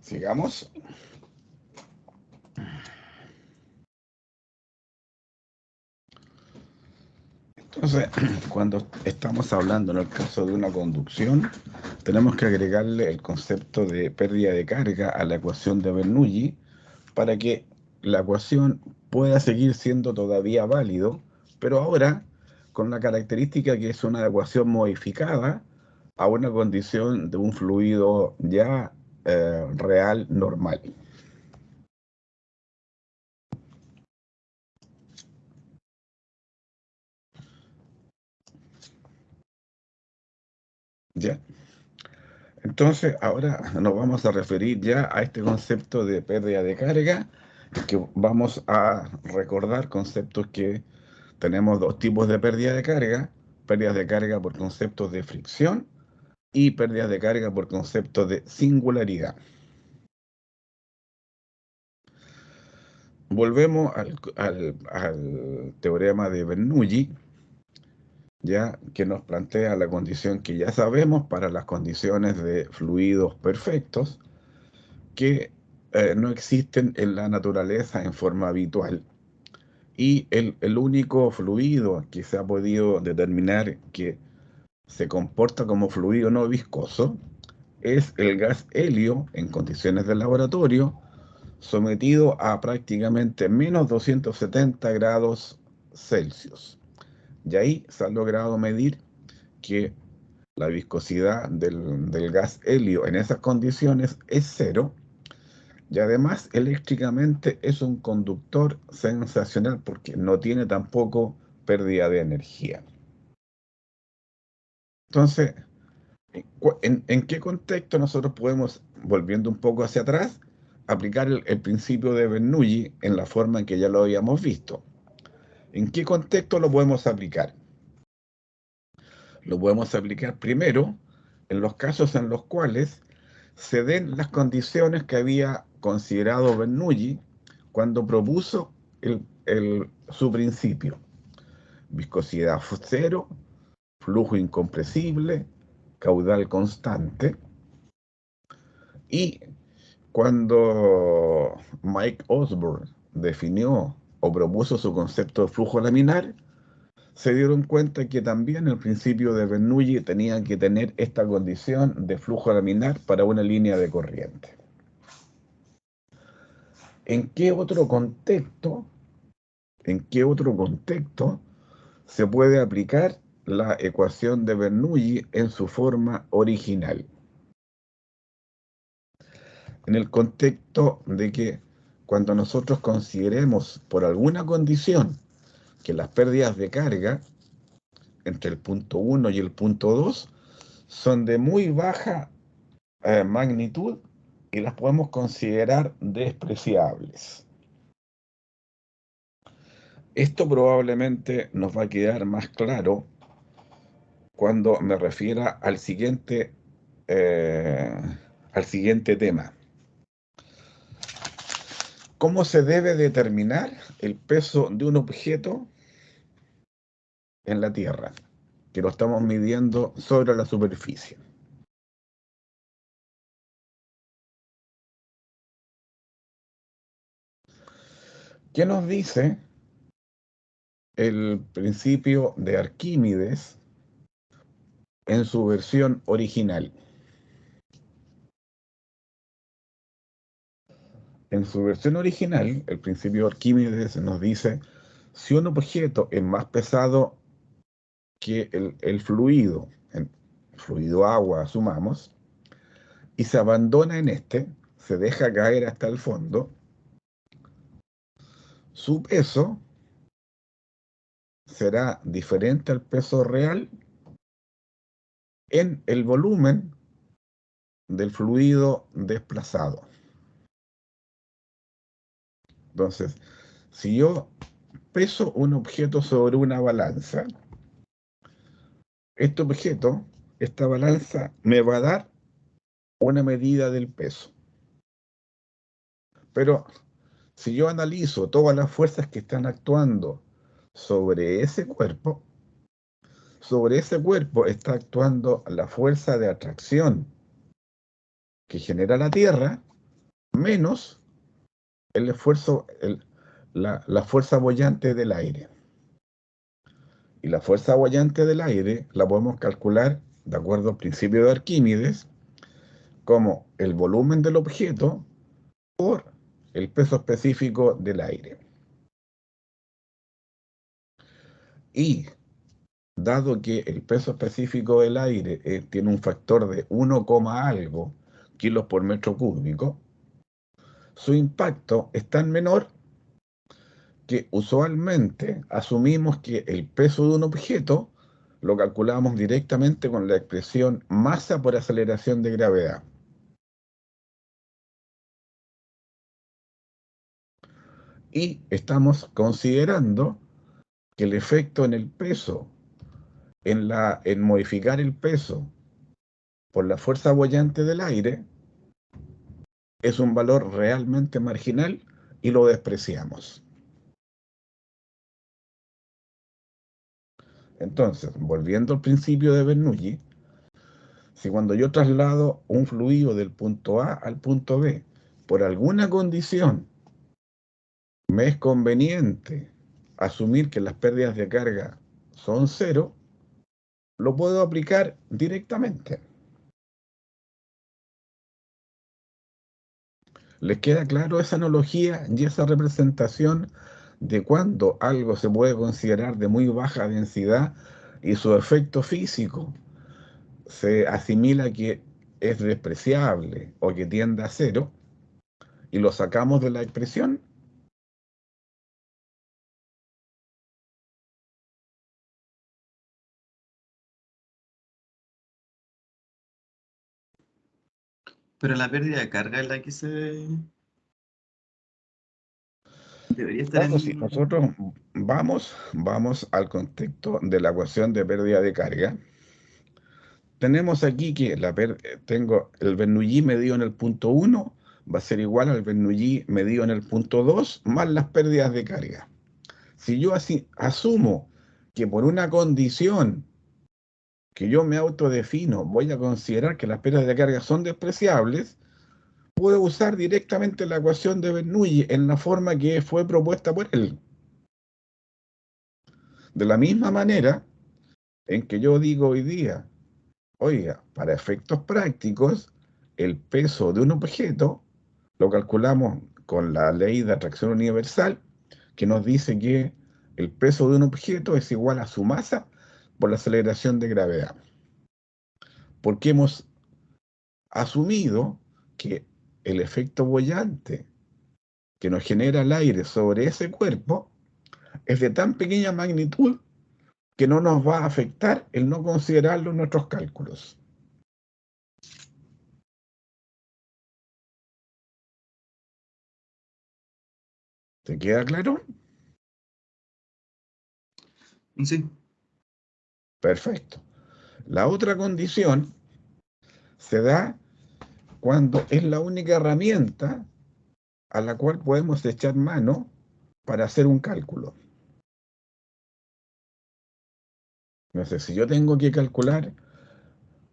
Sigamos. Entonces, cuando estamos hablando en el caso de una conducción, tenemos que agregarle el concepto de pérdida de carga a la ecuación de Bernoulli para que la ecuación pueda seguir siendo todavía válido, pero ahora con la característica que es una ecuación modificada a una condición de un fluido ya real normal. ¿Ya? Entonces, ahora nos vamos a referir ya a este concepto de pérdida de carga, que vamos a recordar conceptos que tenemos dos tipos de pérdida de carga: pérdidas de carga por conceptos de fricción y pérdidas de carga por conceptos de singularidad. Volvemos al teorema de Bernoulli, ya que nos plantea la condición que ya sabemos para las condiciones de fluidos perfectos, que no existen en la naturaleza en forma habitual. Y el único fluido que se ha podido determinar que se comporta como fluido no viscoso es el gas helio en condiciones de laboratorio, sometido a prácticamente menos 270 grados Celsius. Y ahí se ha logrado medir que la viscosidad del gas helio en esas condiciones es cero. Y además, eléctricamente es un conductor sensacional porque no tiene tampoco pérdida de energía. Entonces, ¿en qué contexto nosotros podemos, volviendo un poco hacia atrás, aplicar el principio de Bernoulli en la forma en que ya lo habíamos visto? ¿En qué contexto lo podemos aplicar? Lo podemos aplicar primero en los casos en los cuales se den las condiciones que había considerado Bernoulli cuando propuso su principio: viscosidad cero, flujo incompresible, caudal constante. Y cuando Mike Osborne definió o propuso su concepto de flujo laminar, se dieron cuenta que también el principio de Bernoulli tenía que tener esta condición de flujo laminar para una línea de corriente. ¿En qué otro contexto, se puede aplicar la ecuación de Bernoulli en su forma original? En el contexto de que cuando nosotros consideremos por alguna condición que las pérdidas de carga entre el punto 1 y el punto 2 son de muy baja magnitud y las podemos considerar despreciables. Esto probablemente nos va a quedar más claro cuando me refiera eh, al siguiente tema. ¿Cómo se debe determinar el peso de un objeto en la Tierra, que lo estamos midiendo sobre la superficie? ¿Qué nos dice el principio de Arquímedes en su versión original? En su versión original, el principio de Arquímedes nos dice: si un objeto es más pesado que el fluido, el fluido agua, asumamos, y se abandona en este, se deja caer hasta el fondo, su peso será diferente al peso real en el volumen del fluido desplazado. Entonces, si yo peso un objeto sobre una balanza, este objeto, esta balanza, me va a dar una medida del peso. Pero si yo analizo todas las fuerzas que están actuando sobre ese cuerpo está actuando la fuerza de atracción que genera la Tierra, menos el esfuerzo, la fuerza boyante del aire. Y la fuerza boyante del aire la podemos calcular, de acuerdo al principio de Arquímedes, como el volumen del objeto por el peso específico del aire. Y dado que el peso específico del aire tiene un factor de 1, algo kilos por metro cúbico, su impacto es tan menor que usualmente asumimos que el peso de un objeto lo calculamos directamente con la expresión masa por aceleración de gravedad. Y estamos considerando que el efecto en el peso, en modificar el peso por la fuerza boyante del aire, es un valor realmente marginal y lo despreciamos. Entonces, volviendo al principio de Bernoulli, si cuando yo traslado un fluido del punto A al punto B, por alguna condición, me es conveniente asumir que las pérdidas de carga son cero, lo puedo aplicar directamente. ¿Les queda claro esa analogía y esa representación de cuando algo se puede considerar de muy baja densidad y su efecto físico se asimila que es despreciable o que tiende a cero y lo sacamos de la expresión? Pero la pérdida de carga es la que se debería estar Claro, si en... nosotros vamos al contexto de la ecuación de pérdida de carga, tenemos aquí que tengo el Bernoulli medido en el punto 1 va a ser igual al Bernoulli medido en el punto 2 más las pérdidas de carga. Si yo así asumo que por una condición que yo me autodefino voy a considerar que las pérdidas de carga son despreciables, puedo usar directamente la ecuación de Bernoulli en la forma que fue propuesta por él. De la misma manera en que yo digo hoy día, oiga, para efectos prácticos, el peso de un objeto lo calculamos con la ley de atracción universal, que nos dice que el peso de un objeto es igual a su masa por la aceleración de gravedad. Porque hemos asumido que el efecto boyante que nos genera el aire sobre ese cuerpo es de tan pequeña magnitud que no nos va a afectar el no considerarlo en nuestros cálculos. ¿Te queda claro? Sí. Perfecto. La otra condición se da cuando es la única herramienta a la cual podemos echar mano para hacer un cálculo. No sé, si yo tengo que calcular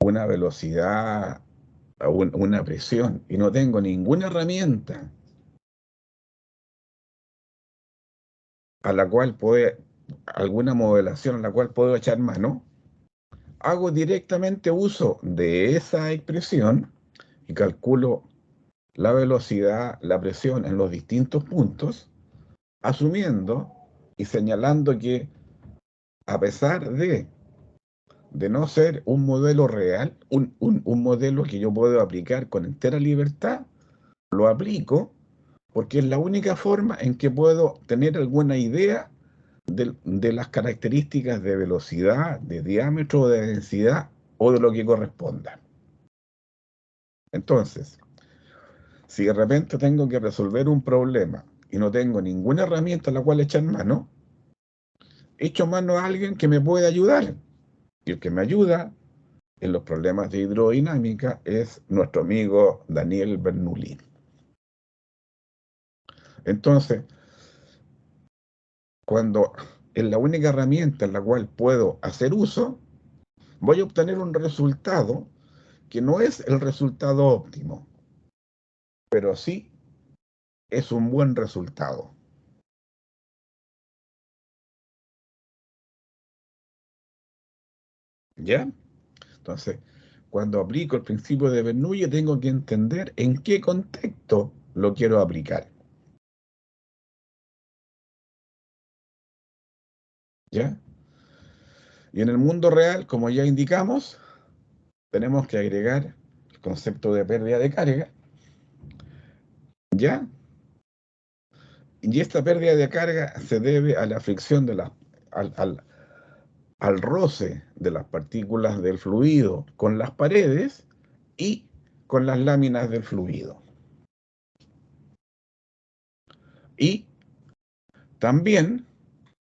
una velocidad, una presión, y no tengo ninguna herramienta a la cual alguna modelación a la cual puedo echar mano, hago directamente uso de esa expresión y calculo la velocidad, la presión en los distintos puntos, asumiendo y señalando que a pesar de no ser un modelo real, un modelo que yo puedo aplicar con entera libertad, lo aplico porque es la única forma en que puedo tener alguna idea de las características de velocidad, de diámetro, de densidad o de lo que corresponda. Entonces, si de repente tengo que resolver un problema y no tengo ninguna herramienta a la cual echar mano, echo mano a alguien que me pueda ayudar. Y el que me ayuda en los problemas de hidrodinámica es nuestro amigo Daniel Bernoulli. Entonces, cuando es la única herramienta en la cual puedo hacer uso, voy a obtener un resultado que no es el resultado óptimo, pero sí es un buen resultado. ¿Ya? Entonces, cuando aplico el principio de Bernoulli, tengo que entender en qué contexto lo quiero aplicar. ¿Ya? Y en el mundo real, como ya indicamos, tenemos que agregar el concepto de pérdida de carga, ¿ya? Y esta pérdida de carga se debe a la fricción de al roce de las partículas del fluido con las paredes y con las láminas del fluido. Y también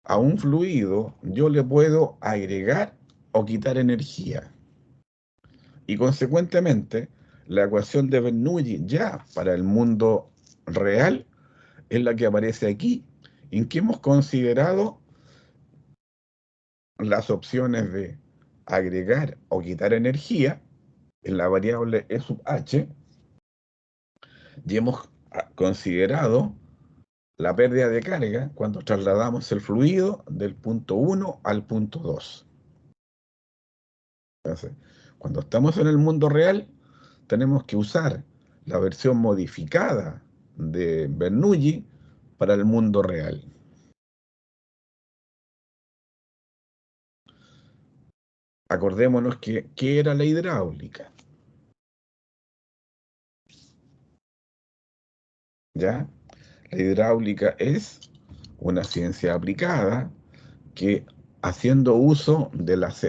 a un fluido yo le puedo agregar o quitar energía. Y consecuentemente, la ecuación de Bernoulli ya para el mundo real es la que aparece aquí, en que hemos considerado las opciones de agregar o quitar energía en la variable E sub h, y hemos considerado la pérdida de carga cuando trasladamos el fluido del punto 1 al punto 2. Entonces, cuando estamos en el mundo real, tenemos que usar la versión modificada de Bernoulli para el mundo real. Acordémonos que ¿qué era la hidráulica? ¿Ya? La hidráulica es una ciencia aplicada que, haciendo uso de las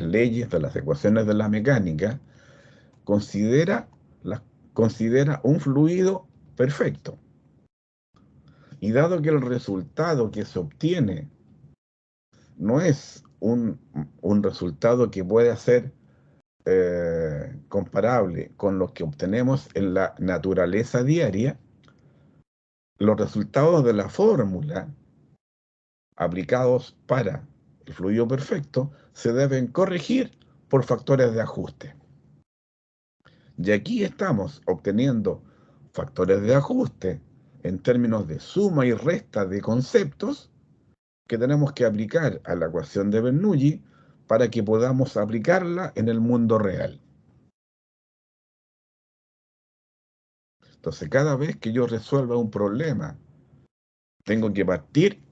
leyes, de las ecuaciones de la mecánica, considera, considera un fluido perfecto. Y dado que el resultado que se obtiene no es un resultado que pueda ser comparable con lo que obtenemos en la naturaleza diaria, los resultados de la fórmula aplicados para el fluido perfecto se deben corregir por factores de ajuste. Y aquí estamos obteniendo factores de ajuste en términos de suma y resta de conceptos que tenemos que aplicar a la ecuación de Bernoulli para que podamos aplicarla en el mundo real. Entonces, cada vez que yo resuelva un problema, tengo que partir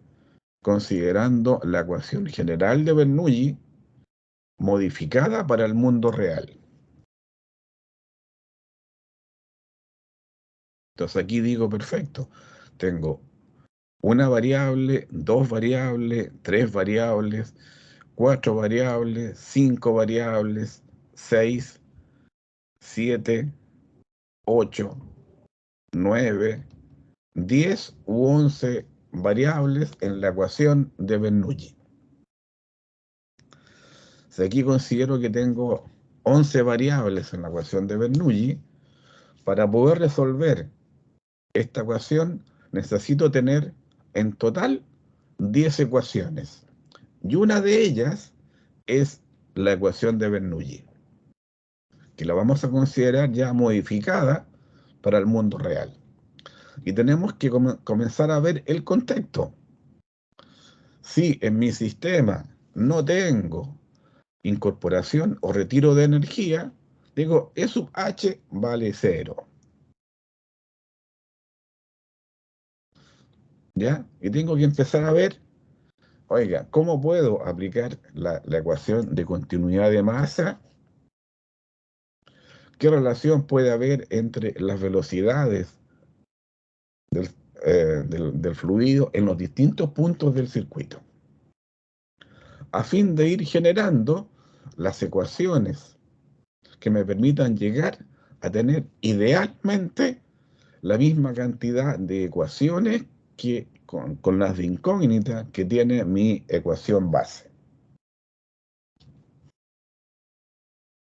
considerando la ecuación general de Bernoulli modificada para el mundo real. Entonces aquí digo, perfecto, tengo una variable, dos variables, tres variables, cuatro variables, cinco variables, 6, 7, 8, 9, 10 u 11 variables en la ecuación de Bernoulli. Si aquí considero que tengo 11 variables en la ecuación de Bernoulli, para poder resolver esta ecuación necesito tener en total 10 ecuaciones. Y una de ellas es la ecuación de Bernoulli, que la vamos a considerar ya modificada para el mundo real. Y tenemos que comenzar a ver el contexto. Si en mi sistema no tengo incorporación o retiro de energía, digo, E sub h vale 0. ¿Ya? Y tengo que empezar a ver, oiga, ¿cómo puedo aplicar la ecuación de continuidad de masa? ¿Qué relación puede haber entre las velocidades del, del fluido en los distintos puntos del circuito? A fin de ir generando las ecuaciones que me permitan llegar a tener idealmente la misma cantidad de ecuaciones que con las de incógnita que tiene mi ecuación base.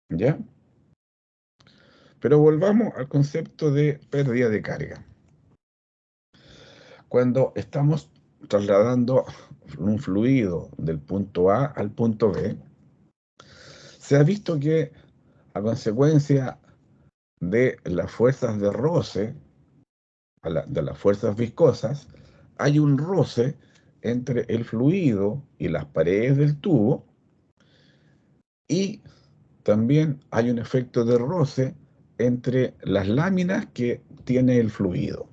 ¿Ya? Pero volvamos al concepto de pérdida de carga. Cuando estamos trasladando un fluido del punto A al punto B, se ha visto que a consecuencia de las fuerzas de roce de las fuerzas viscosas, hay un roce entre el fluido y las paredes del tubo, y también hay un efecto de roce entre las láminas que tiene el fluido.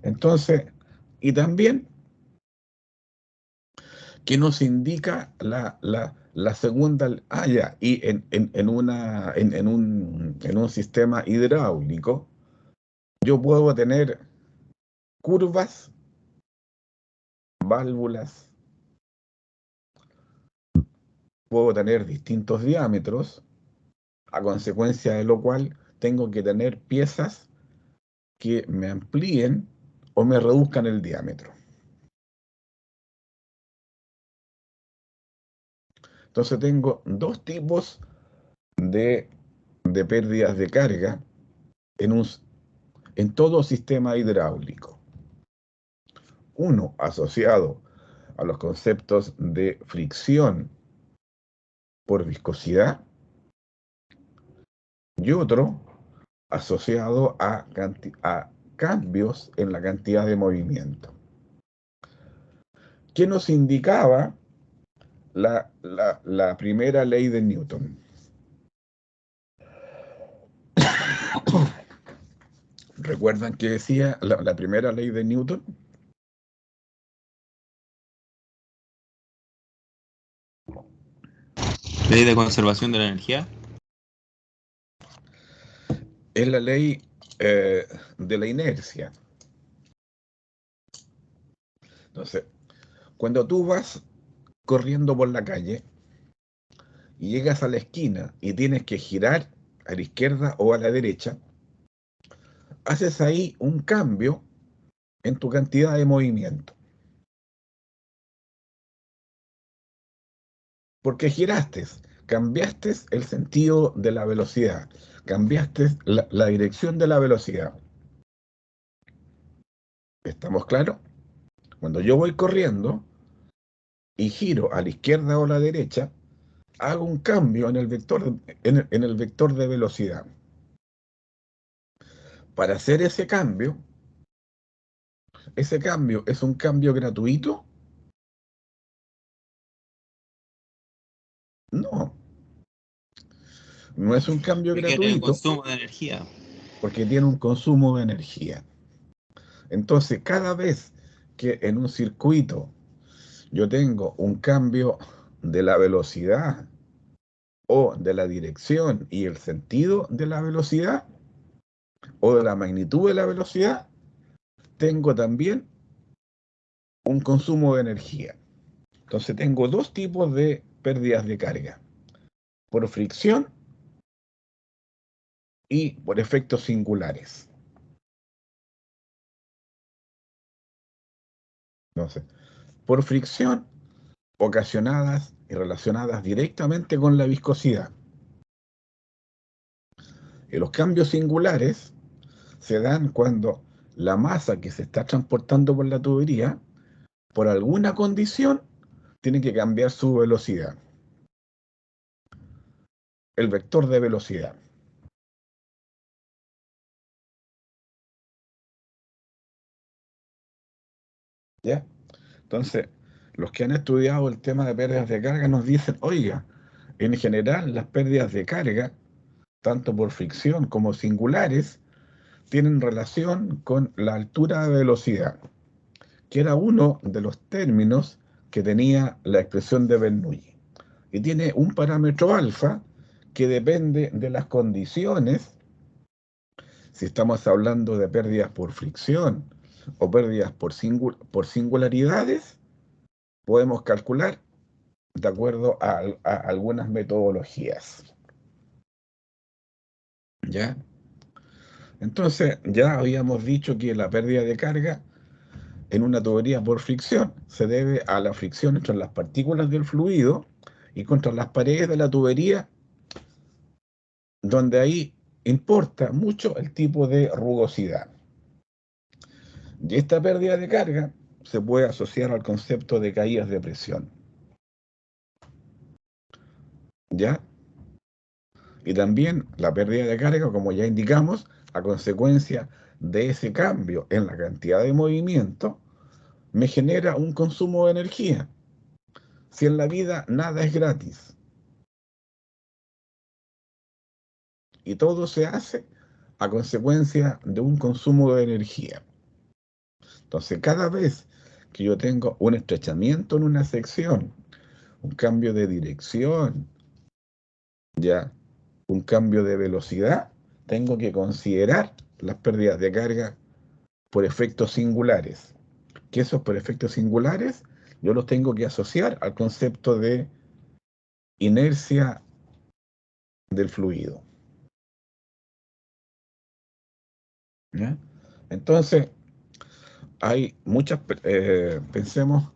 Entonces, y también, ¿qué nos indica la segunda? Ya, y en un sistema hidráulico, yo puedo tener curvas, válvulas, puedo tener distintos diámetros, a consecuencia de lo cual tengo que tener piezas que me amplíen o me reduzcan el diámetro. Entonces tengo dos tipos de, pérdidas de carga en todo sistema hidráulico. Uno asociado a los conceptos de fricción por viscosidad, y otro asociado a cambios en la cantidad de movimiento. ¿Qué nos indicaba la primera ley de Newton? ¿Recuerdan qué decía la primera ley de Newton? Ley de conservación de la energía. Es la ley de la inercia. Entonces, cuando tú vas corriendo por la calle y llegas a la esquina y tienes que girar a la izquierda o a la derecha, haces ahí un cambio en tu cantidad de movimiento. Porque giraste, cambiaste el sentido de la velocidad, cambiaste la dirección de la velocidad. ¿Estamos claros? Cuando yo voy corriendo y giro a la izquierda o a la derecha, hago un cambio en el vector, en el vector de velocidad. Para hacer ese cambio es un cambio gratuito. No, no es un cambio Requiere gratuito consumo de energía. porque tiene un consumo de energía. Entonces, cada vez que en un circuito yo tengo un cambio de la velocidad o de la dirección y el sentido de la velocidad o de la magnitud de la velocidad, tengo también un consumo de energía. Entonces tengo dos tipos de pérdidas de carga: por fricción y por efectos singulares. Entonces, por fricción, ocasionadas y relacionadas directamente con la viscosidad. Y los cambios singulares se dan cuando la masa que se está transportando por la tubería, por alguna condición, tiene que cambiar su velocidad. El vector de velocidad. ¿Ya? Entonces, los que han estudiado el tema de pérdidas de carga nos dicen, oiga, en general las pérdidas de carga, tanto por fricción como singulares, tienen relación con la altura de velocidad, que era uno de los términos que tenía la expresión de Bernoulli. Y tiene un parámetro alfa que depende de las condiciones, si estamos hablando de pérdidas por fricción o pérdidas por singularidades, podemos calcular de acuerdo a algunas metodologías. ¿Ya? Entonces, ya habíamos dicho que la pérdida de carga en una tubería por fricción se debe a la fricción entre las partículas del fluido y contra las paredes de la tubería, donde ahí importa mucho el tipo de rugosidad. Y esta pérdida de carga se puede asociar al concepto de caídas de presión. ¿Ya? Y también la pérdida de carga, como ya indicamos, a consecuencia de ese cambio en la cantidad de movimiento, me genera un consumo de energía. Si en la vida nada es gratis y todo se hace a consecuencia de un consumo de energía. Entonces, cada vez que yo tengo un estrechamiento en una sección, un cambio de dirección, ya, un cambio de velocidad, tengo que considerar las pérdidas de carga por efectos singulares. Que esos por efectos singulares yo los tengo que asociar al concepto de inercia del fluido. ¿Ya? Entonces, hay pensemos,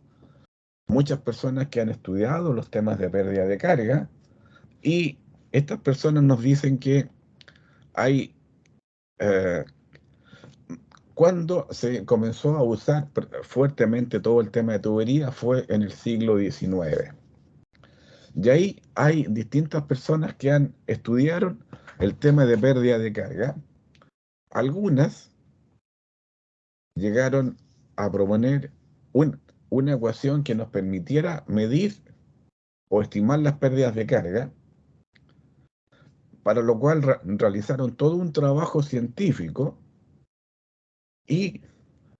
muchas personas que han estudiado los temas de pérdida de carga y estas personas nos dicen que hay, eh, cuando se comenzó a usar fuertemente todo el tema de tubería fue en el siglo XIX. Y ahí hay distintas personas que estudiaron el tema de pérdida de carga. Algunas llegaron a proponer una ecuación que nos permitiera medir o estimar las pérdidas de carga, para lo cual realizaron todo un trabajo científico y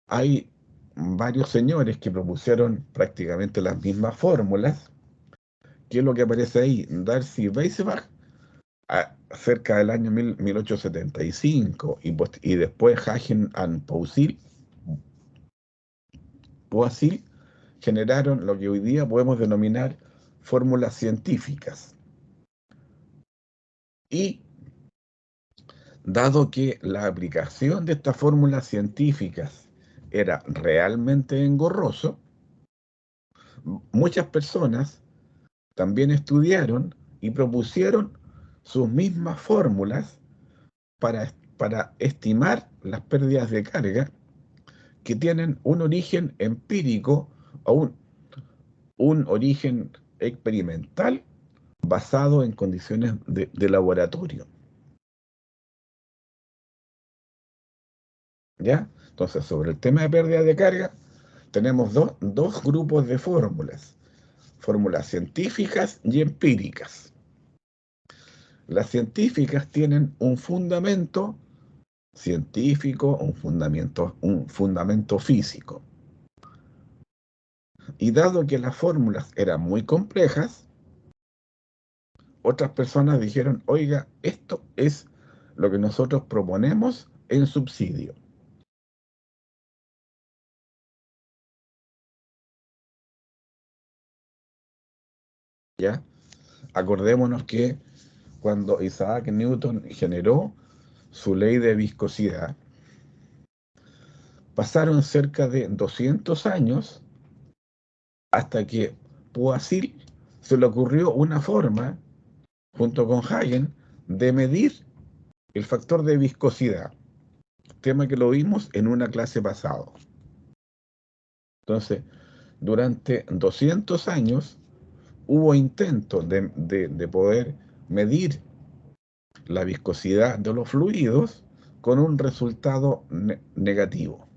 hay varios señores que propusieron prácticamente las mismas fórmulas, que es lo que aparece ahí, Darcy Weisbach, cerca del año 1875, y después Hagen and Poiseuille generaron lo que hoy día podemos denominar fórmulas científicas. Y dado que la aplicación de estas fórmulas científicas era realmente engorroso, muchas personas también estudiaron y propusieron sus mismas fórmulas para estimar las pérdidas de carga que tienen un origen empírico o un origen experimental basado en condiciones de laboratorio. ¿Ya? Entonces, sobre el tema de pérdida de carga, tenemos dos grupos de fórmulas científicas y empíricas. Las científicas tienen un fundamento científico, un fundamento físico. Y dado que las fórmulas eran muy complejas, otras personas dijeron, oiga, esto es lo que nosotros proponemos en subsidio. ¿Ya? Acordémonos que cuando Isaac Newton generó su ley de viscosidad, pasaron cerca de 200 años hasta que Poiseuille se le ocurrió una forma, junto con Hagen, de medir el factor de viscosidad, tema que lo vimos en una clase pasada. Entonces, durante 200 años hubo intentos de poder medir la viscosidad de los fluidos con un resultado negativo.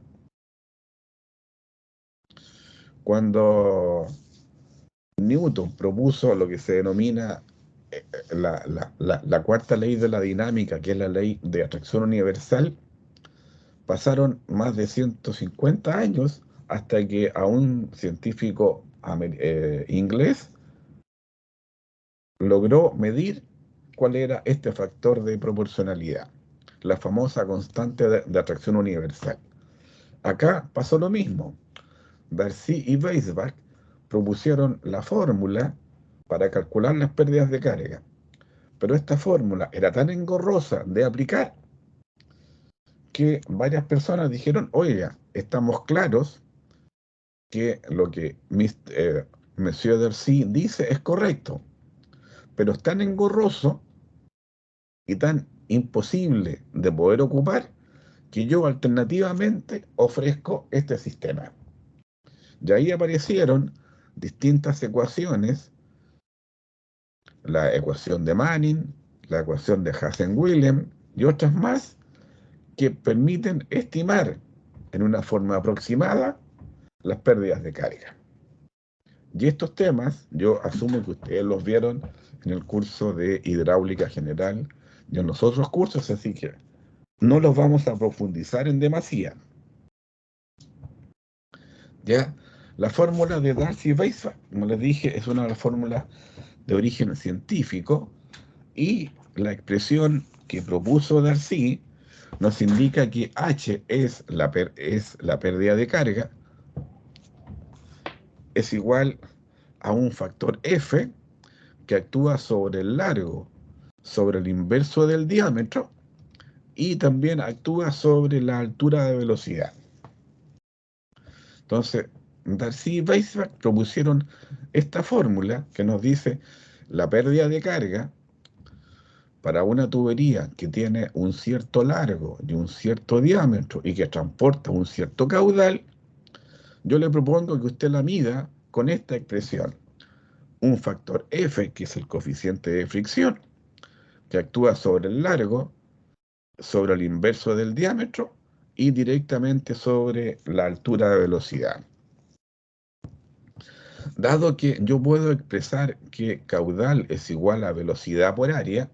Cuando Newton propuso lo que se denomina la cuarta ley de la dinámica, que es la ley de atracción universal, pasaron más de 150 años hasta que a un científico inglés logró medir cuál era este factor de proporcionalidad, la famosa constante de atracción universal. Acá pasó lo mismo. Darcy y Weisbach propusieron la fórmula para calcular las pérdidas de carga, pero esta fórmula era tan engorrosa de aplicar que varias personas dijeron, oiga, estamos claros que lo que Monsieur Darcy dice es correcto, pero es tan engorroso y tan imposible de poder ocupar que yo alternativamente ofrezco este sistema. Y ahí aparecieron distintas ecuaciones, la ecuación de Manning, la ecuación de Hazen-Williams y otras más que permiten estimar en una forma aproximada las pérdidas de carga. Y estos temas yo asumo que ustedes los vieron en el curso de hidráulica general y en los otros cursos, así que no los vamos a profundizar en demasía. ¿Ya? La fórmula de Darcy-Weisbach, como les dije, es una de las fórmulas de origen científico, y la expresión que propuso Darcy nos indica que H es la pérdida de carga, es igual a un factor F que actúa sobre el largo, sobre el inverso del diámetro, y también actúa sobre la altura de velocidad. Entonces, Darcy y Weisbach propusieron esta fórmula que nos dice la pérdida de carga para una tubería que tiene un cierto largo y un cierto diámetro y que transporta un cierto caudal. Yo le propongo que usted la mida con esta expresión: un factor F, que es el coeficiente de fricción, que actúa sobre el largo, sobre el inverso del diámetro y directamente sobre la altura de velocidad. Dado que yo puedo expresar que caudal es igual a velocidad por área,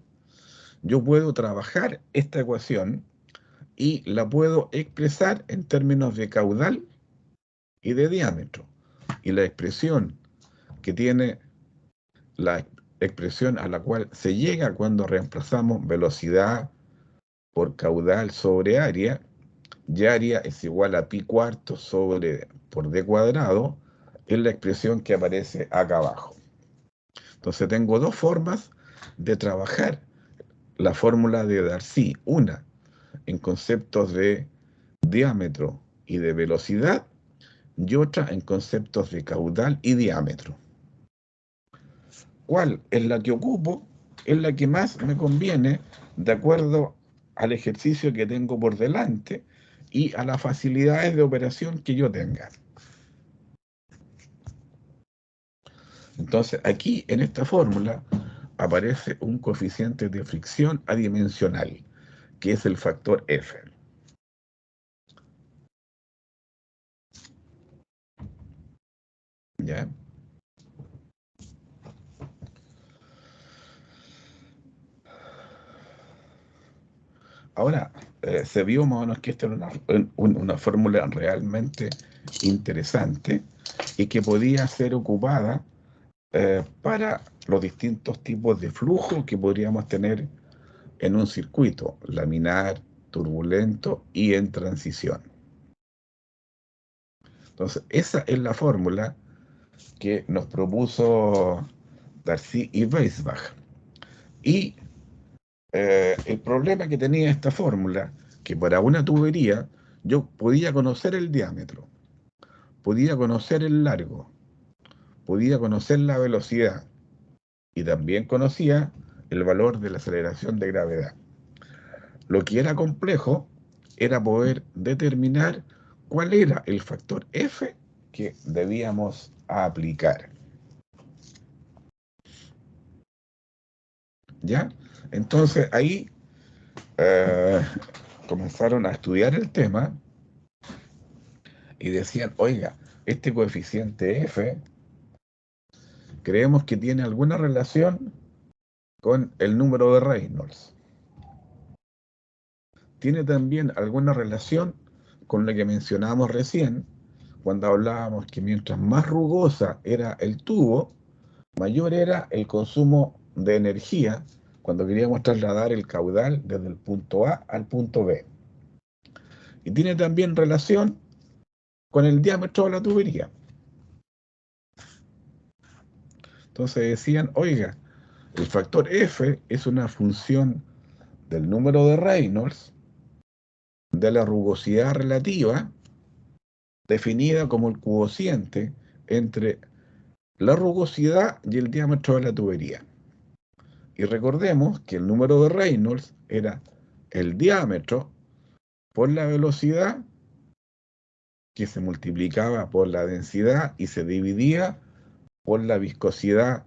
yo puedo trabajar esta ecuación y la puedo expresar en términos de caudal y de diámetro. Y la expresión que tiene, la expresión a la cual se llega cuando reemplazamos velocidad por caudal sobre área, y área es igual a pi cuarto por d cuadrado, es la expresión que aparece acá abajo. Entonces tengo dos formas de trabajar la fórmula de Darcy, una en conceptos de diámetro y de velocidad, y otra en conceptos de caudal y diámetro. ¿Cuál es la que ocupo? Es la que más me conviene de acuerdo al ejercicio que tengo por delante y a las facilidades de operación que yo tenga. Entonces, aquí en esta fórmula aparece un coeficiente de fricción adimensional, que es el factor F. ¿Ya? Ahora, se vio más o menos que esta era una fórmula realmente interesante y que podía ser ocupada para los distintos tipos de flujo que podríamos tener en un circuito laminar, turbulento y en transición. Entonces, esa es la fórmula que nos propuso Darcy y Weisbach. Y el problema que tenía esta fórmula, que para una tubería yo podía conocer el diámetro, podía conocer el largo, podía conocer la velocidad y también conocía el valor de la aceleración de gravedad. Lo que era complejo era poder determinar cuál era el factor F que debíamos aplicar. ¿Ya? Entonces ahí comenzaron a estudiar el tema y decían, oiga, este coeficiente F creemos que tiene alguna relación con el número de Reynolds. Tiene también alguna relación con lo que mencionábamos recién, cuando hablábamos que mientras más rugosa era el tubo, mayor era el consumo de energía cuando queríamos trasladar el caudal desde el punto A al punto B. Y tiene también relación con el diámetro de la tubería. Entonces decían, oiga, el factor F es una función del número de Reynolds, de la rugosidad relativa, definida como el cociente entre la rugosidad y el diámetro de la tubería. Y recordemos que el número de Reynolds era el diámetro por la velocidad, que se multiplicaba por la densidad y se dividía por la viscosidad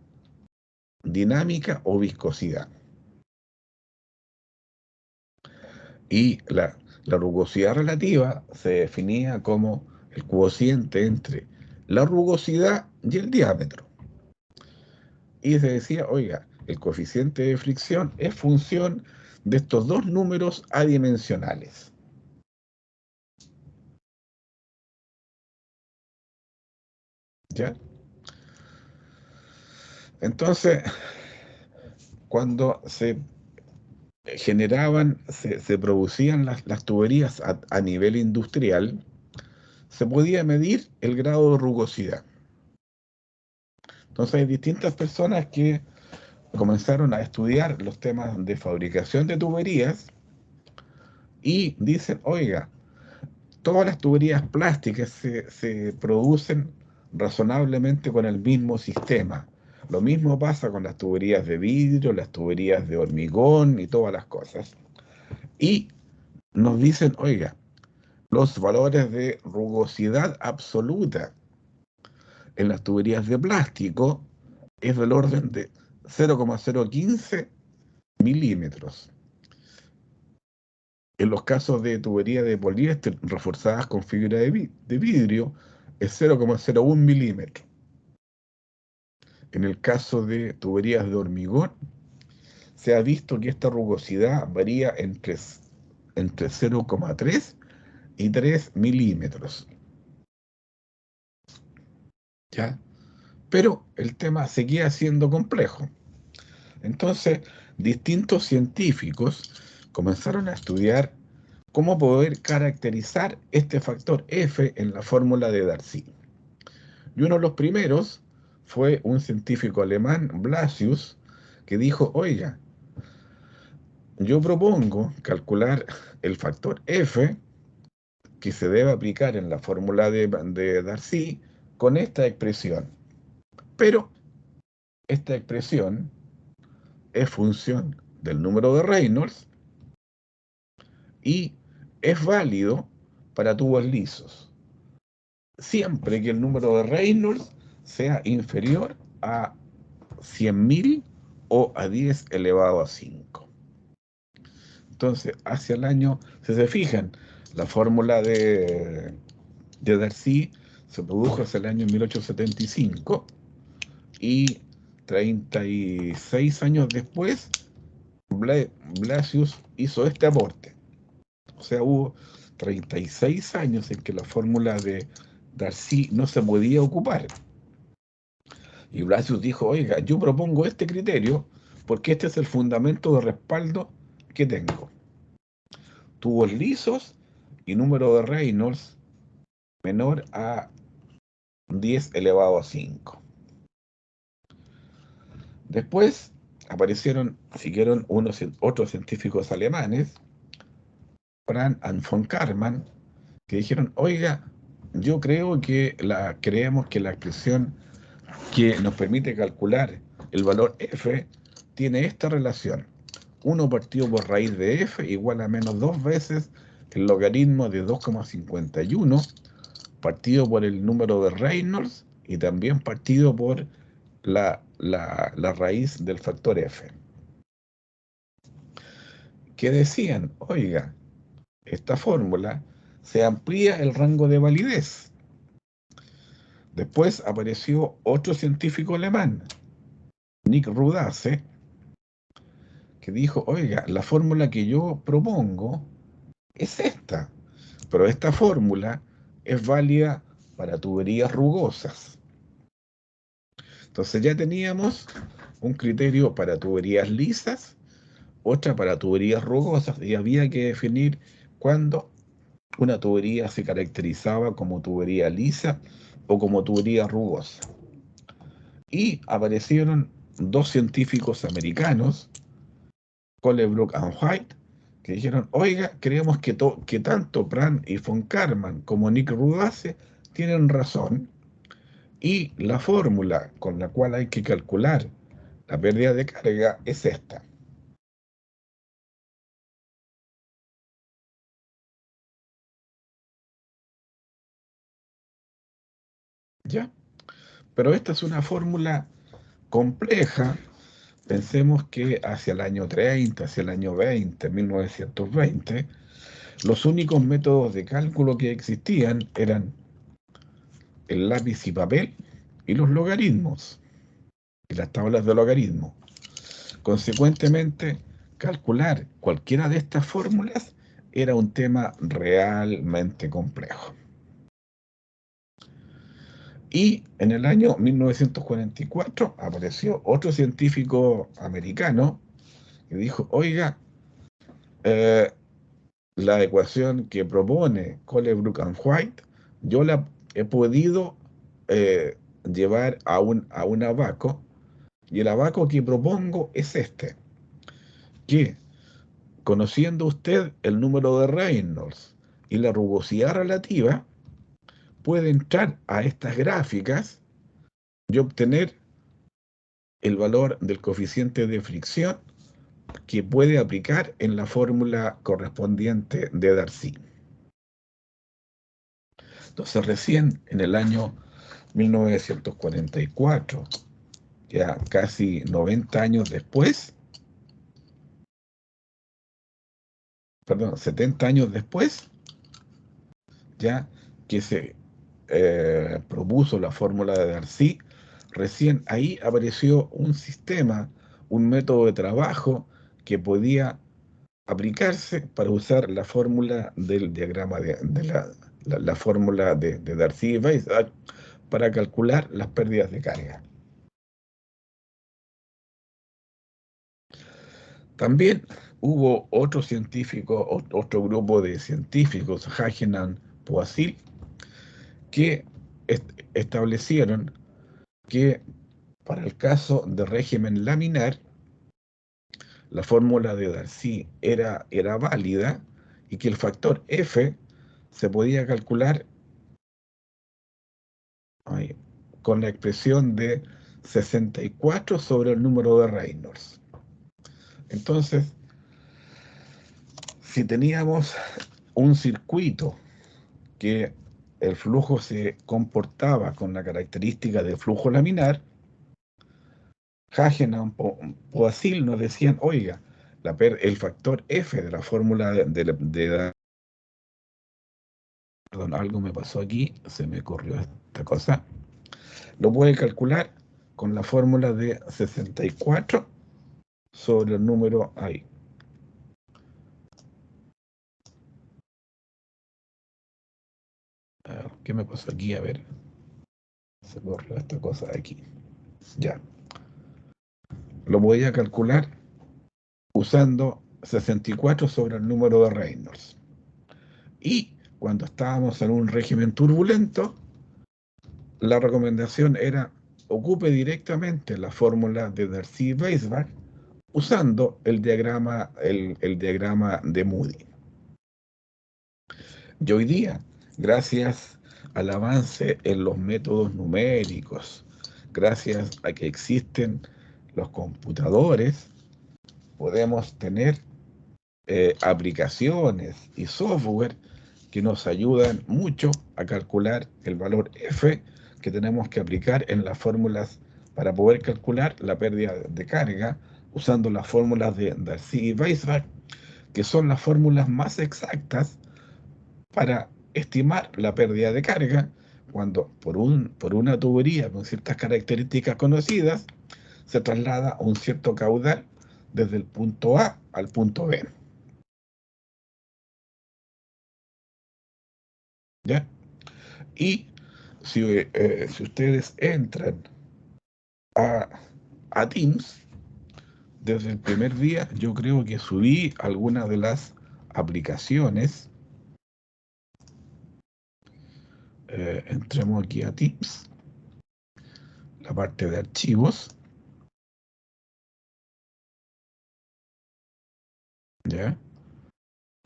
dinámica o viscosidad. Y la rugosidad relativa se definía como el cociente entre la rugosidad y el diámetro. Y se decía, oiga, el coeficiente de fricción es función de estos dos números adimensionales. ¿Ya? Entonces, cuando se generaban, se producían las tuberías a nivel industrial, se podía medir el grado de rugosidad. Entonces hay distintas personas que comenzaron a estudiar los temas de fabricación de tuberías y dicen, oiga, todas las tuberías plásticas se producen razonablemente con el mismo sistema. Lo mismo pasa con las tuberías de vidrio, las tuberías de hormigón y todas las cosas. Y nos dicen, oiga, los valores de rugosidad absoluta en las tuberías de plástico es del orden de 0,015 milímetros. En los casos de tubería de poliéster reforzadas con fibra de vidrio es 0,01 milímetros. En el caso de tuberías de hormigón se ha visto que esta rugosidad varía entre 0,3 y 3 milímetros. ¿Ya? Pero el tema seguía siendo complejo. Entonces, distintos científicos comenzaron a estudiar cómo poder caracterizar este factor F en la fórmula de Darcy. Y uno de los primeros fue un científico alemán, Blasius, que dijo, oiga, yo propongo calcular el factor F que se debe aplicar en la fórmula de Darcy con esta expresión. Pero esta expresión es función del número de Reynolds y es válido para tubos lisos, siempre que el número de Reynolds sea inferior a 100.000 o a 10 elevado a 5. Entonces, hacia el año, si se fijan, la fórmula de Darcy se produjo hacia el año 1875 y 36 años después, Blasius hizo este aporte. O sea, hubo 36 años en que la fórmula de Darcy no se podía ocupar. Y Blasius dijo, oiga, yo propongo este criterio porque este es el fundamento de respaldo que tengo. Tubos lisos y número de Reynolds menor a 10 elevado a 5. Después siguieron otros científicos alemanes, Brandt y von Karman, que dijeron, oiga, creemos que la expresión que nos permite calcular el valor f tiene esta relación. 1 partido por raíz de f igual a menos 2 veces el logaritmo de 2,51 partido por el número de Reynolds y también partido por la raíz del factor f. Que decían, oiga, esta fórmula se amplía el rango de validez. Después apareció otro científico alemán, Nick Rudace, que dijo, oiga, la fórmula que yo propongo es esta, pero esta fórmula es válida para tuberías rugosas. Entonces ya teníamos un criterio para tuberías lisas, otra para tuberías rugosas, y había que definir cuándo una tubería se caracterizaba como tubería lisa o como tubería rugosa. Y aparecieron dos científicos americanos, Colebrook y White, que dijeron, oiga, creemos que tanto Brandt y von Karman como Nick Rudace tienen razón y la fórmula con la cual hay que calcular la pérdida de carga es esta. ¿Ya? Pero esta es una fórmula compleja pensemos que hacia el año 30, hacia el año 20, 1920, los únicos métodos de cálculo que existían eran el lápiz y papel y los logaritmos y las tablas de logaritmo. Consecuentemente, calcular cualquiera de estas fórmulas era un tema realmente complejo. Y en el año 1944 apareció otro científico americano que dijo, oiga, la ecuación que propone Colebrook and White, yo la he podido llevar a un abaco, y el abaco que propongo es este, que conociendo usted el número de Reynolds y la rugosidad relativa, puede entrar a estas gráficas y obtener el valor del coeficiente de fricción que puede aplicar en la fórmula correspondiente de Darcy. Entonces recién en el año 1944, ya casi 90 años después, perdón, 70 años después, ya que se propuso la fórmula de Darcy, recién ahí apareció un sistema, un método de trabajo que podía aplicarse para usar la fórmula del diagrama de la fórmula de Darcy y Weisbach para calcular las pérdidas de carga. También hubo otro científico, otro grupo de científicos, Hagenan Poiseuille, que establecieron que para el caso de régimen laminar, la fórmula de Darcy era válida y que el factor F se podía calcular con la expresión de 64 sobre el número de Reynolds. Entonces, si teníamos un circuito que el flujo se comportaba con la característica de flujo laminar, Hagenan Poiseuille nos decían, oiga, el factor F de la fórmula perdón, algo me pasó aquí, se me corrió esta cosa, lo puede calcular con la fórmula de 64 sobre el número ahí. A ver, ¿qué me pasó aquí? A ver, se corrió esta cosa de aquí. Ya. Lo voy a calcular usando 64 sobre el número de Reynolds. Y cuando estábamos en un régimen turbulento, la recomendación era ocupe directamente la fórmula de Darcy-Weisbach usando el diagrama de Moody. Y hoy día, gracias al avance en los métodos numéricos, gracias a que existen los computadores, podemos tener aplicaciones y software que nos ayudan mucho a calcular el valor F que tenemos que aplicar en las fórmulas para poder calcular la pérdida de carga usando las fórmulas de Darcy y Weisbach, que son las fórmulas más exactas para estimar la pérdida de carga cuando por una tubería con ciertas características conocidas se traslada un cierto caudal desde el punto A al punto B. ¿Ya? Y si ustedes entran a Teams, desde el primer día yo creo que subí algunas de las aplicaciones. Entremos aquí a Teams, la parte de archivos, ¿ya?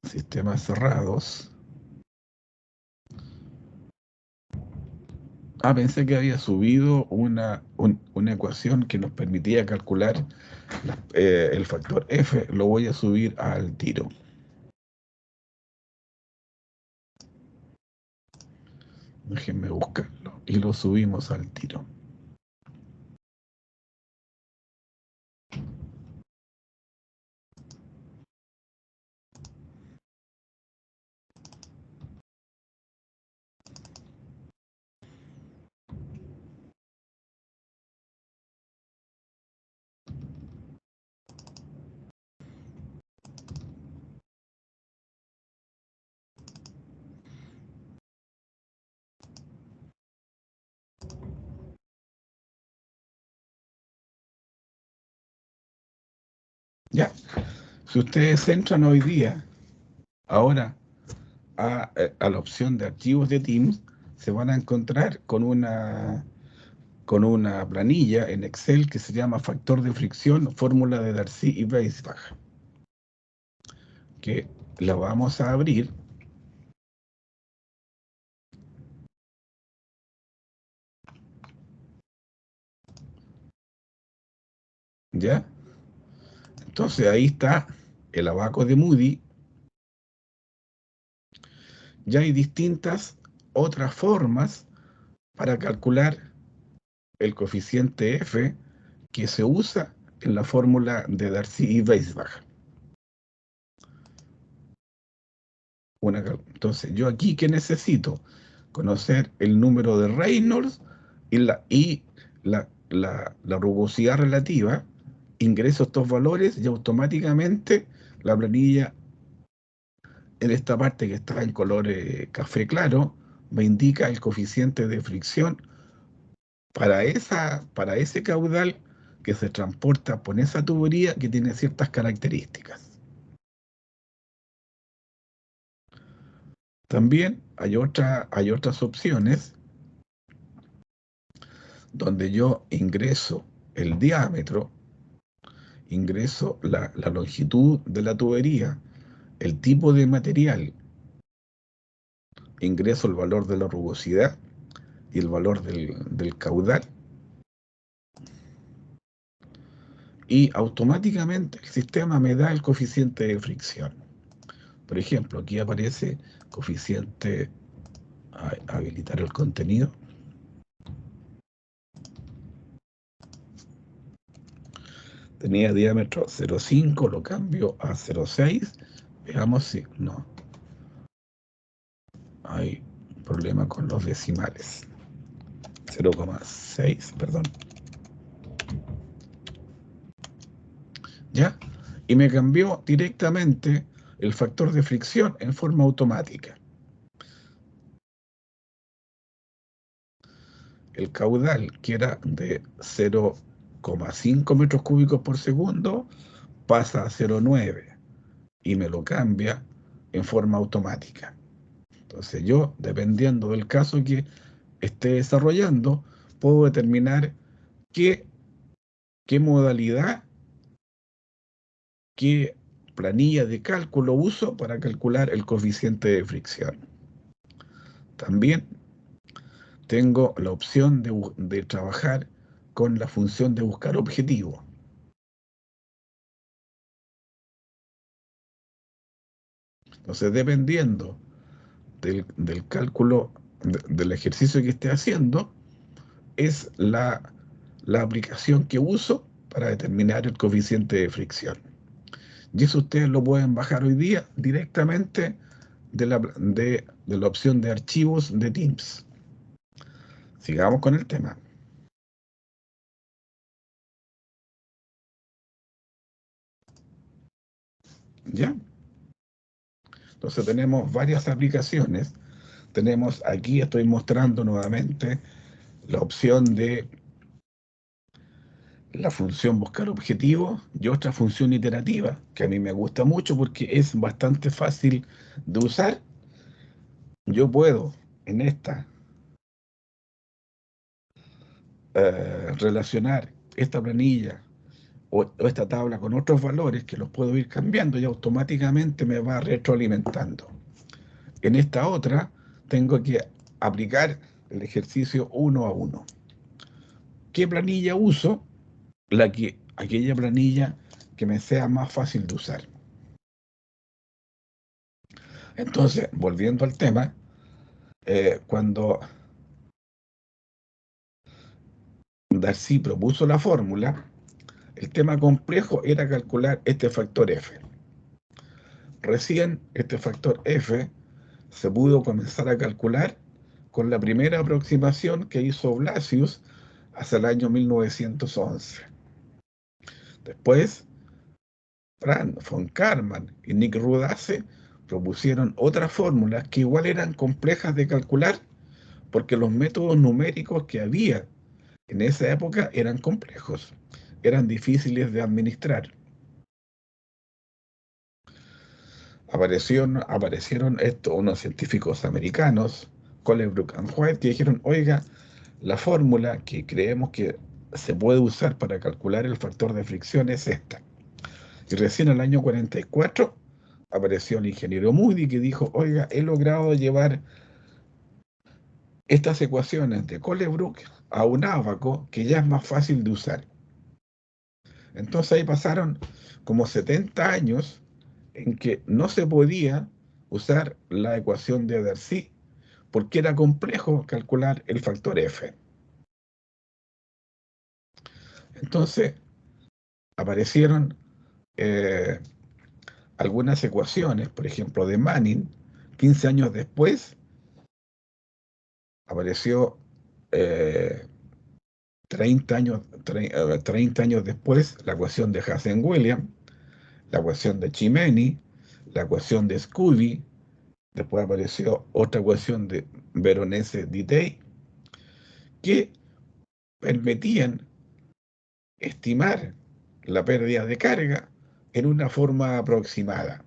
Sistemas cerrados. Pensé que había subido una ecuación que nos permitía calcular el factor F. Lo voy a subir al tiro. Déjenme buscarlo. Y lo subimos al tiro. Ya, si ustedes entran hoy día, ahora, a la opción de archivos de Teams, se van a encontrar con una planilla en Excel que se llama factor de fricción, fórmula de Darcy y Weisbach, que la vamos a abrir. ¿Ya? Entonces ahí está el abaco de Moody. Ya hay distintas otras formas para calcular el coeficiente F que se usa en la fórmula de Darcy y Weisbach. Entonces, yo aquí, ¿qué necesito? Conocer el número de Reynolds y la rugosidad relativa. Ingreso estos valores y automáticamente la planilla, en esta parte que está en color café claro, me indica el coeficiente de fricción para ese caudal que se transporta por esa tubería que tiene ciertas características. También hay otras opciones donde yo ingreso el diámetro, ingreso la longitud de la tubería, el tipo de material, ingreso el valor de la rugosidad y el valor del caudal, y automáticamente el sistema me da el coeficiente de fricción. Por ejemplo, aquí aparece coeficiente, habilitar el contenido. Tenía diámetro 0,5, lo cambio a 0,6. Veamos si no hay problema con los decimales. 0,6, perdón. ¿Ya? Y me cambió directamente el factor de fricción en forma automática. El caudal, que era de 0,5 metros cúbicos por segundo, pasa a 0,9 y me lo cambia en forma automática. Entonces yo, dependiendo del caso que esté desarrollando, puedo determinar qué modalidad, qué planilla de cálculo uso para calcular el coeficiente de fricción. También tengo la opción de trabajar con la función de buscar objetivo. Entonces, dependiendo del cálculo, del ejercicio que esté haciendo, es la aplicación que uso para determinar el coeficiente de fricción. Y eso ustedes lo pueden bajar hoy día directamente de la opción de archivos de Teams. Sigamos con el tema. ¿Ya? Entonces tenemos varias aplicaciones. Tenemos aquí, estoy mostrando nuevamente la opción de la función buscar objetivo y otra función iterativa, que a mí me gusta mucho porque es bastante fácil de usar. Yo puedo en esta relacionar esta planilla o esta tabla con otros valores que los puedo ir cambiando y automáticamente me va retroalimentando. En esta otra tengo que aplicar el ejercicio uno a uno. ¿Qué planilla uso? Aquella planilla que me sea más fácil de usar. Entonces, volviendo al tema, cuando Darcy propuso la fórmula, el tema complejo era calcular este factor F. Recién este factor F se pudo comenzar a calcular con la primera aproximación que hizo Blasius hacia el año 1911. Después, Franz von Karman y Nick Rudace propusieron otras fórmulas que igual eran complejas de calcular porque los métodos numéricos que había en esa época eran complejos, eran difíciles de administrar. aparecieron unos científicos americanos, Colebrook and White, que dijeron, oiga, la fórmula que creemos que se puede usar para calcular el factor de fricción es esta. Y recién en el año 44 apareció el ingeniero Moody que dijo, oiga, he logrado llevar estas ecuaciones de Colebrook a un ábaco que ya es más fácil de usar. Entonces ahí pasaron como 70 años en que no se podía usar la ecuación de Darcy porque era complejo calcular el factor F. Entonces aparecieron algunas ecuaciones, por ejemplo, de Manning, 15 años después, apareció 30 años después la ecuación de Hazen-Williams, la ecuación de Chimeny, la ecuación de Scooby, después apareció otra ecuación de Veronese-Ditey, que permitían estimar la pérdida de carga en una forma aproximada.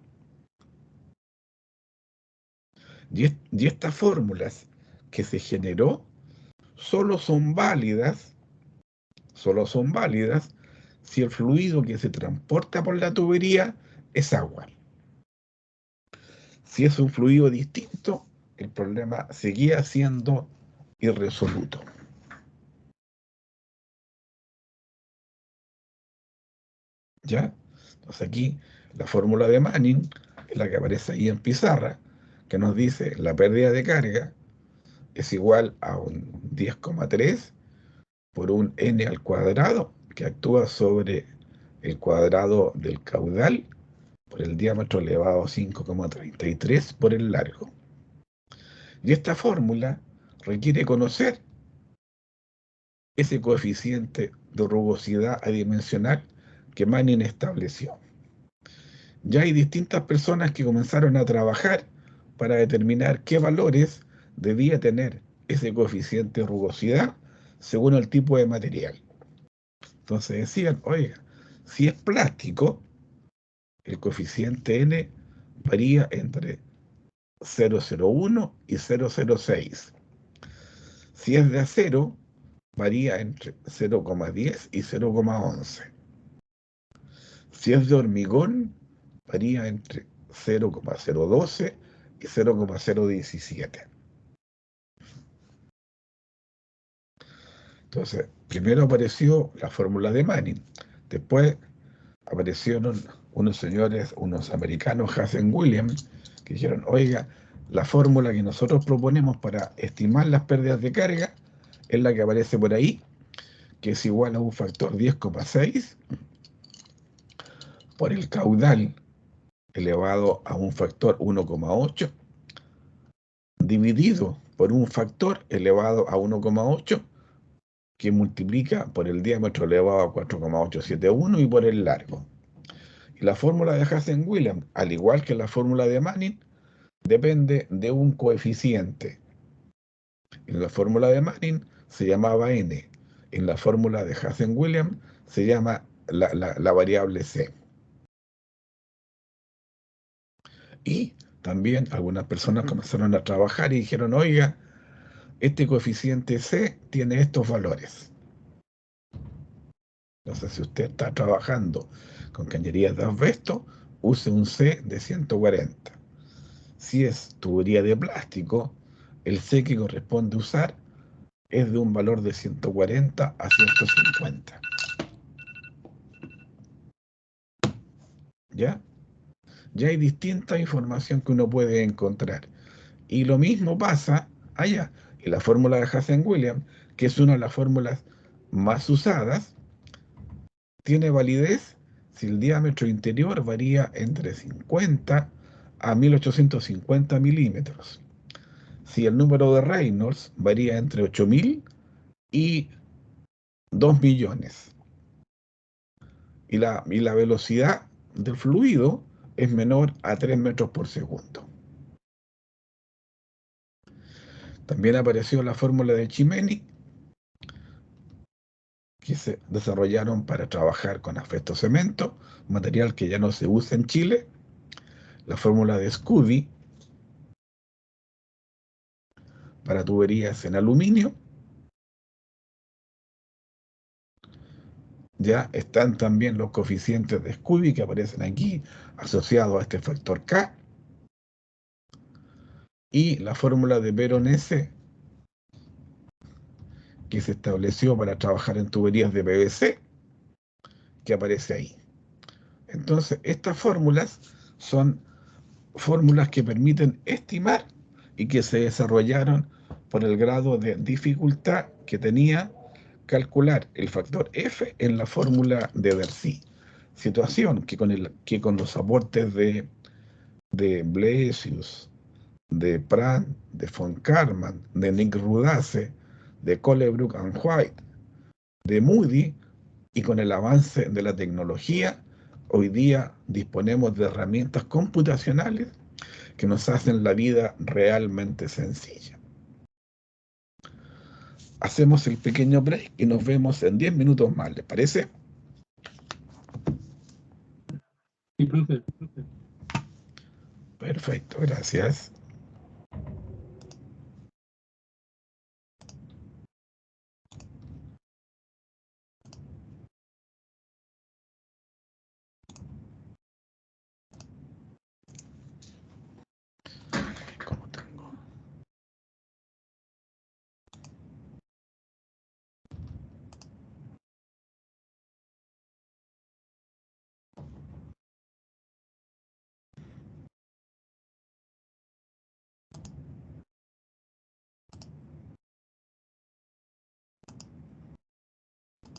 Y estas fórmulas que se generó solo son válidas si el fluido que se transporta por la tubería es agua. Si es un fluido distinto, el problema seguía siendo irresoluto. ¿Ya? Entonces aquí la fórmula de Manning es la que aparece ahí en pizarra, que nos dice la pérdida de carga es igual a un 10,3 por un n al cuadrado, que actúa sobre el cuadrado del caudal por el diámetro elevado a 5,33 por el largo. Y esta fórmula requiere conocer ese coeficiente de rugosidad adimensional que Manning estableció. Ya hay distintas personas que comenzaron a trabajar para determinar qué valores debía tener ese coeficiente de rugosidad según el tipo de material. Entonces decían, oiga, si es plástico, el coeficiente n varía entre 0,01 y 0,06. Si es de acero, varía entre 0,10 y 0,11. Si es de hormigón, varía entre 0,012 y 0,017. Entonces, primero apareció la fórmula de Manning, después aparecieron unos señores, unos americanos, Hazen-Williams, que dijeron, oiga, la fórmula que nosotros proponemos para estimar las pérdidas de carga es la que aparece por ahí, que es igual a un factor 10,6 por el caudal elevado a un factor 1,8 dividido por un factor elevado a 1,8 que multiplica por el diámetro elevado a 4,871 y por el largo. Y la fórmula de Hazen-Williams, al igual que la fórmula de Manning, depende de un coeficiente. En la fórmula de Manning se llamaba n. En la fórmula de Hazen-Williams se llama la variable c. Y también algunas personas comenzaron a trabajar y dijeron, oiga, este coeficiente c tiene estos valores. Entonces, si usted está trabajando con cañerías de asbesto, use un C de 140. Si es tubería de plástico, el C que corresponde usar es de un valor de 140 a 150. ¿Ya? Ya hay distinta información que uno puede encontrar. Y lo mismo pasa allá. Y la fórmula de Hazen-Williams, que es una de las fórmulas más usadas, tiene validez si el diámetro interior varía entre 50 a 1850 milímetros. Si el número de Reynolds varía entre 8000 y 2 millones. Y la velocidad del fluido es menor a 3 metros por segundo. También apareció la fórmula de Chimeny, que se desarrollaron para trabajar con asbesto cemento, material que ya no se usa en Chile, la fórmula de Scudi para tuberías en aluminio. Ya están también los coeficientes de Scudi que aparecen aquí asociados a este factor K. Y la fórmula de Veronese que se estableció para trabajar en tuberías de PVC que aparece ahí. Entonces, estas fórmulas son fórmulas que permiten estimar y que se desarrollaron por el grado de dificultad que tenía calcular el factor F en la fórmula de Darcy. Situación que con los aportes de Blasius, de Pratt, de von Karman, de Nick Rudace, de Colebrook and White, de Moody, y con el avance de la tecnología, hoy día disponemos de herramientas computacionales que nos hacen la vida realmente sencilla. Hacemos el pequeño break y nos vemos en 10 minutos más, ¿les parece? Sí, profe. Perfecto, gracias.